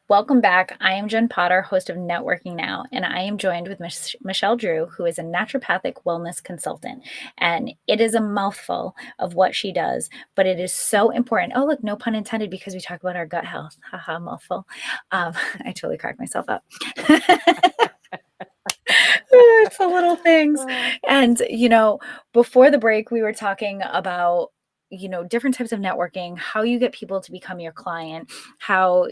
Welcome back. I am Jen Potter, host of Networking Now, and I am joined with Michelle Drew, who is a naturopathic wellness consultant. And it is a mouthful of what she does, but it is so important. Oh, look, no pun intended, because we talk about our gut health. Haha, mouthful. I totally cracked myself up. It's the little things. And, before the break, we were talking about different types of networking, how you get people to become your client, how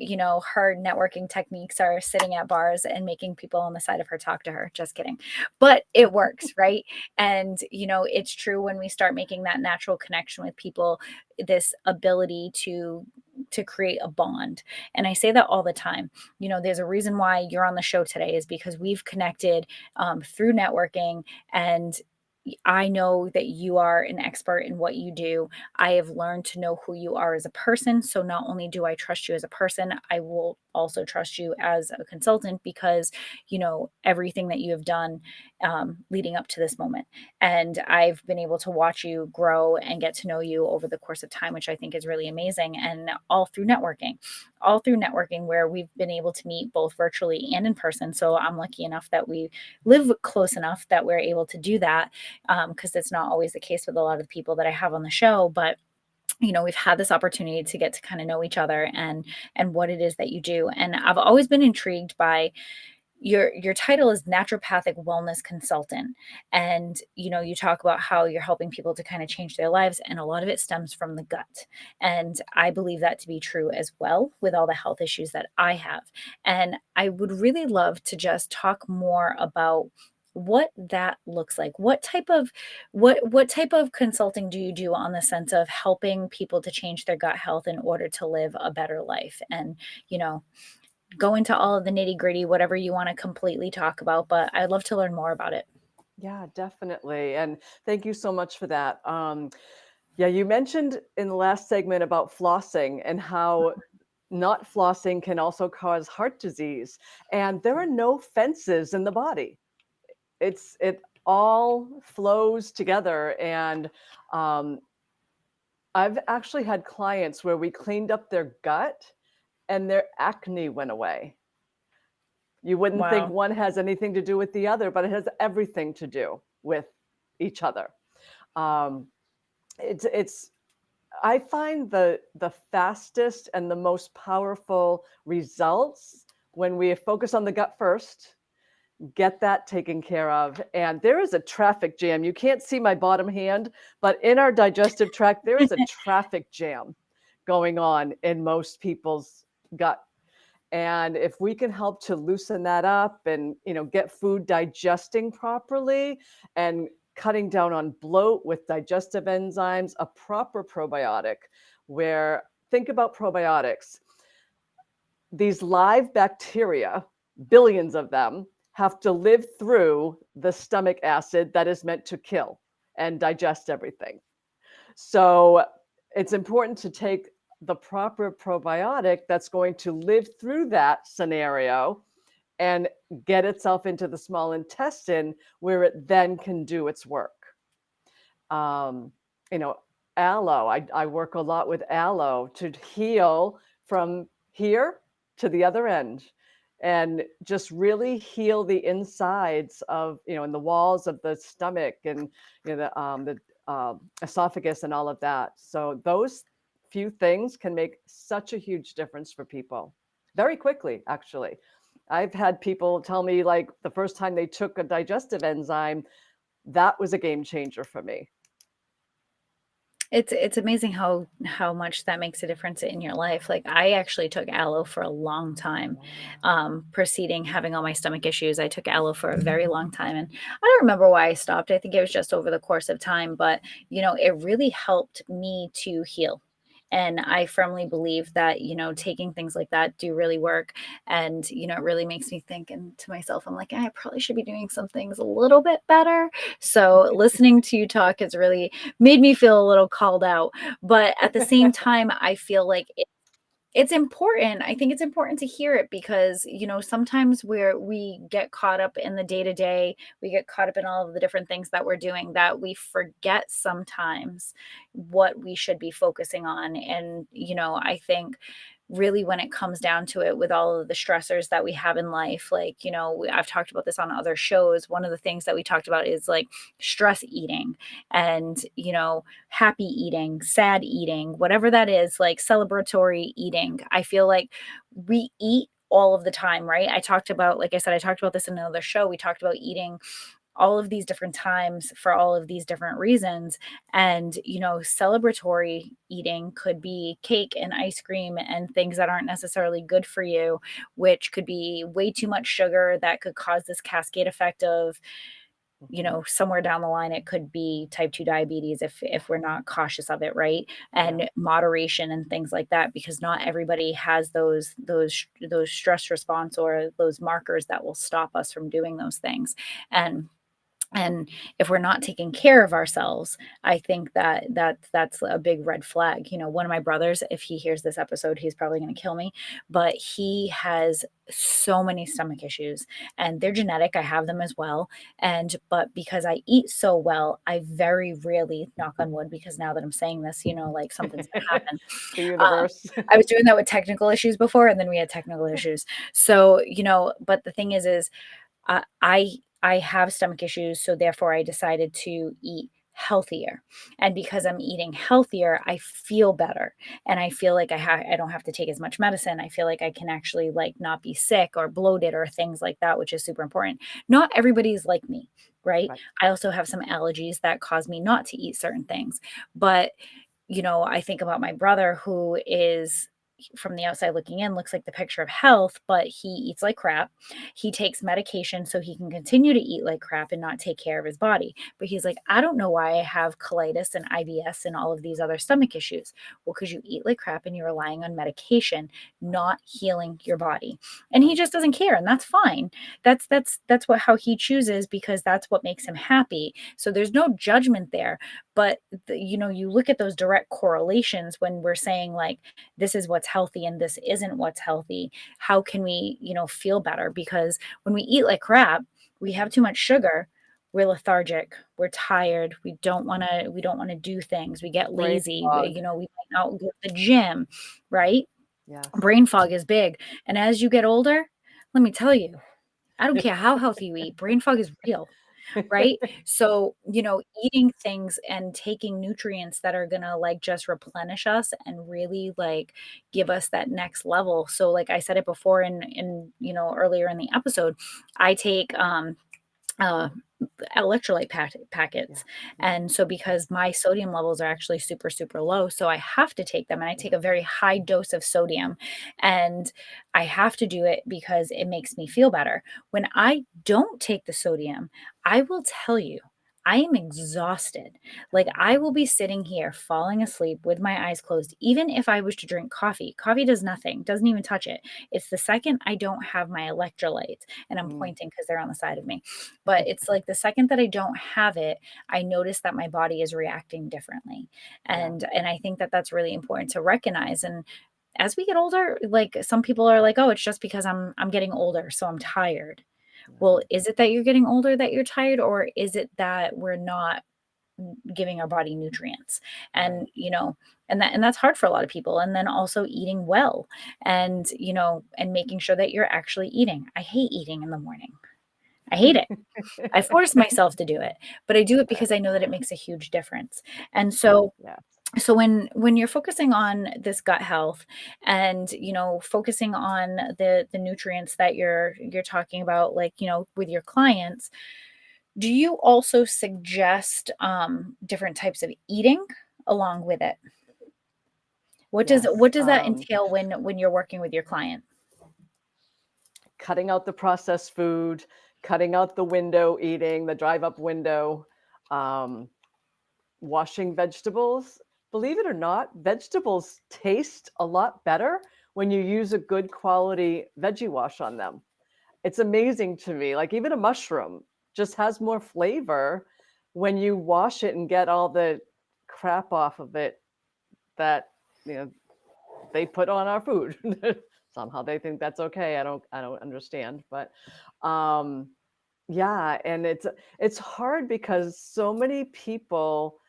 her networking techniques are sitting at bars and making people on the side of her talk to her. Just kidding, but it works, right? And it's true, when we start making that natural connection with people, this ability to create a bond. And I say that all the time. There's a reason why you're on the show today, is because we've connected through networking. And I know that you are an expert in what you do. I have learned to know who you are as a person. So not only do I trust you as a person, I will also trust you as a consultant, because everything that you have done leading up to this moment. And I've been able to watch you grow and get to know you over the course of time, which I think is really amazing. And all through networking, where we've been able to meet both virtually and in person. So I'm lucky enough that we live close enough that we're able to do that, because it's not always the case with a lot of the people that I have on the show. But we've had this opportunity to get to kind of know each other and what it is that you do. And I've always been intrigued by your title is Naturopathic Wellness Consultant. And you talk about how you're helping people to kind of change their lives, and a lot of it stems from the gut. And I believe that to be true as well, with all the health issues that I have. And I would really love to just talk more about what that looks like. What type of consulting do you do, on the sense of helping people to change their gut health in order to live a better life? And you know go into all of the nitty gritty, whatever you want to completely talk about, but I'd love to learn more about it. Yeah, definitely. And thank you so much for that. Yeah, you mentioned in the last segment about flossing and how not flossing can also cause heart disease. And there are no fences in the body. It all flows together. And um, I've actually had clients where we cleaned up their gut and their acne went away. You wouldn't think Wow. one has anything to do with the other, but it has everything to do with each other. Um, it's I find the fastest and the most powerful results when we focus on the gut first, get that taken care of. And there is a traffic jam. You can't see my bottom hand, but in our digestive tract, there is a traffic jam going on in most people's gut. And if we can help to loosen that up and get food digesting properly and cutting down on bloat with digestive enzymes, a proper probiotic, where think about probiotics. These live bacteria, billions of them, have to live through the stomach acid that is meant to kill and digest everything. So it's important to take the proper probiotic that's going to live through that scenario and get itself into the small intestine where it then can do its work. Um, you know, aloe, I work a lot with aloe to heal from here to the other end and just really heal the insides of, and the walls of the stomach and, the esophagus and all of that. So those few things can make such a huge difference for people very quickly, actually. I've had people tell me, like, the first time they took a digestive enzyme, that was a game changer for me. It's amazing how much that makes a difference in your life. Like, I actually took aloe for a long time, preceding having all my stomach issues. I took aloe for a very long time, and I don't remember why I stopped. I think it was just over the course of time, but it really helped me to heal. And I firmly believe that, taking things like that do really work. And, it really makes me think, and to myself, I'm like, I probably should be doing some things a little bit better. So listening to you talk has really made me feel a little called out. But at the same time, I feel like it's important. I think it's important to hear it, because, sometimes we get caught up in the day to day, we get caught up in all of the different things that we're doing, that we forget sometimes what we should be focusing on. And, I think really, when it comes down to it, with all of the stressors that we have in life, like, I've talked about this on other shows. One of the things that we talked about is like stress eating and, happy eating, sad eating, whatever that is, like celebratory eating. I feel like we eat all of the time, right? Like I said, I talked about this in another show. We talked about eating all of these different times for all of these different reasons. And, celebratory eating could be cake and ice cream and things that aren't necessarily good for you, which could be way too much sugar that could cause this cascade effect of, Mhm. somewhere down the line it could be type 2 diabetes if we're not cautious of it, right? Yeah. And moderation and things like that, because not everybody has those stress response or those markers that will stop us from doing those things. And if we're not taking care of ourselves, I think that's a big red flag. One of my brothers, if he hears this episode, he's probably going to kill me, but he has so many stomach issues, and they're genetic. I have them as well. But because I eat so well, I very rarely, knock on wood, because now that I'm saying this, like something's going to happen. The Um, universe. I was doing that with technical issues before, and then we had technical issues. So, but the thing is, I have stomach issues, so therefore I decided to eat healthier. And because I'm eating healthier, I feel better. And I feel like I don't have to take as much medicine. I feel like I can actually like not be sick or bloated or things like that, which is super important. Not everybody's like me, right? Right. I also have some allergies that cause me not to eat certain things. But I think about my brother, who is, from the outside looking in, looks like the picture of health, but he eats like crap. He takes medication so he can continue to eat like crap and not take care of his body. But he's like, I don't know why I have colitis and IBS and all of these other stomach issues. Well, because you eat like crap and you're relying on medication, Right. not healing your body. And he Right. just doesn't care, and that's fine. That's what how he chooses, because that's what makes him happy. So there's no judgment there. But you look at those direct correlations when we're saying like, this is what's healthy and this isn't what's healthy. How can we, feel better? Because when we eat like crap, we have too much sugar, we're lethargic, we're tired, we don't want to do things, we get Brain lazy, fog. we might not go to the gym, right? Yes. Brain fog is big. And as you get older, let me tell you, I don't care how healthy you eat, brain fog is real. Right? So, eating things and taking nutrients that are gonna, like, just replenish us and really, like, give us that next level. So, like I said it before earlier in the episode, I take, uh, electrolyte Yeah. packets. Mhm. And so because my sodium levels are actually super, super low, so I have to take them, and I take a very high dose of sodium. And I have to do it because it makes me feel better. When I don't take the sodium, I will tell you, I am exhausted. Like, Oh, I will be sitting here falling asleep with my eyes closed. Even if I was to drink coffee, coffee does nothing, doesn't even touch it. It's the second I don't have my electrolytes, and I'm mm. pointing because they're on the side of me, but it's like the second that I don't have it, I notice that my body is reacting differently. Yeah. And I think that that's really important to recognize. And as we get older, like, some people are like, "Oh, it's just because I'm getting older, so I'm tired." Well, Yeah. is it that you're getting older that you're tired, or is it that we're not giving our body nutrients? Right. And, and that's hard for a lot of people. And then also eating well, and, and making sure that you're actually eating. I hate eating in the morning. I hate it. I force myself to do it, but I do it because I know that it makes a huge difference. And Yeah. so when you're focusing on this gut health, and, focusing on the nutrients that you're talking about, like, with your clients, do you also suggest different types of eating along with it? Yes. What does that entail when you're working with your client? Cutting out the processed food, cutting out the window eating, the drive up window, um, washing vegetables. Believe it or not, vegetables taste a lot better when you use a good quality veggie wash on them. It's amazing to me. Like even a mushroom just has more flavor when you wash it and get all the crap off of it that you know they put on our food. Somehow they think that's okay. I don't understand, but um yeah, and it's hard because so many people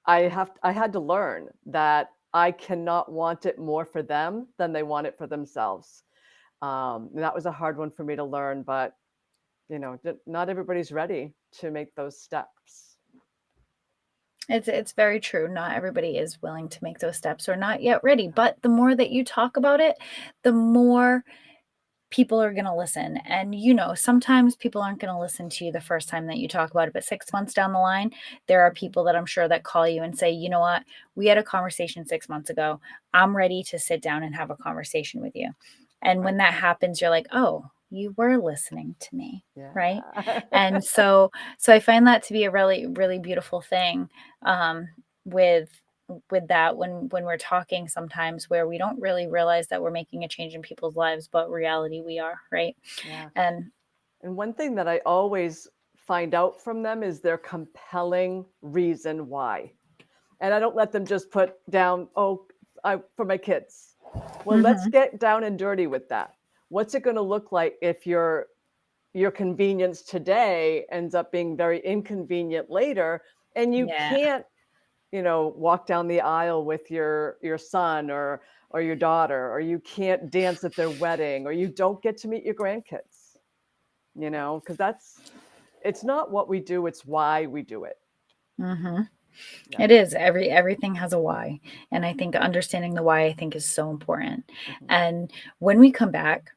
I had to learn that I cannot want it more for them than they want it for themselves. And that was a hard one for me to learn, but not everybody's ready to make those steps. It's very true. Not everybody is willing to make those steps or not yet ready. But the more that you talk about it, the more people are going to listen. And sometimes people aren't going to listen to you the first time that you talk about it, but 6 months down the line, there are people that I'm sure that call you and say, "You know what? We had a conversation 6 months ago. I'm ready to sit down and have a conversation with you." And when Right. that happens, you're like, "Oh, you were listening to me." Right? Yeah. And so I find that to be a really really beautiful thing, um with that when we're talking sometimes, where we don't really realize that we're making a change in people's lives, but reality we are, right? Yeah. And And one thing that I always find out from them is their compelling reason why. And I don't let them just put down, "Oh, for my kids." Well, let's mhm, get down and dirty with that. What's it going to look like if your convenience today ends up being very inconvenient later, and you yeah, can't, walk down the aisle with your son or your daughter, or you can't dance at their wedding, or you don't get to meet your grandkids, because it's not what we do, it's why we do it. mhm. Yeah. It is. Everything has a why, and I think understanding the why, I think, is so important. Mhm. And when we come back,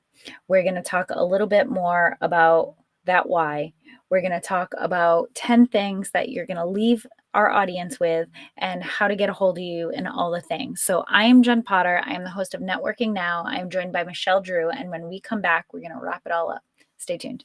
we're going to talk a little bit more about that why. We're going to talk about 10 things that you're going to leave our audience with, and how to get a hold of you and all the things. So I am Jen Potter. I am the host of Networking Now. I am joined by Michelle Drew, and when we come back, we're going to wrap it all up. Stay tuned.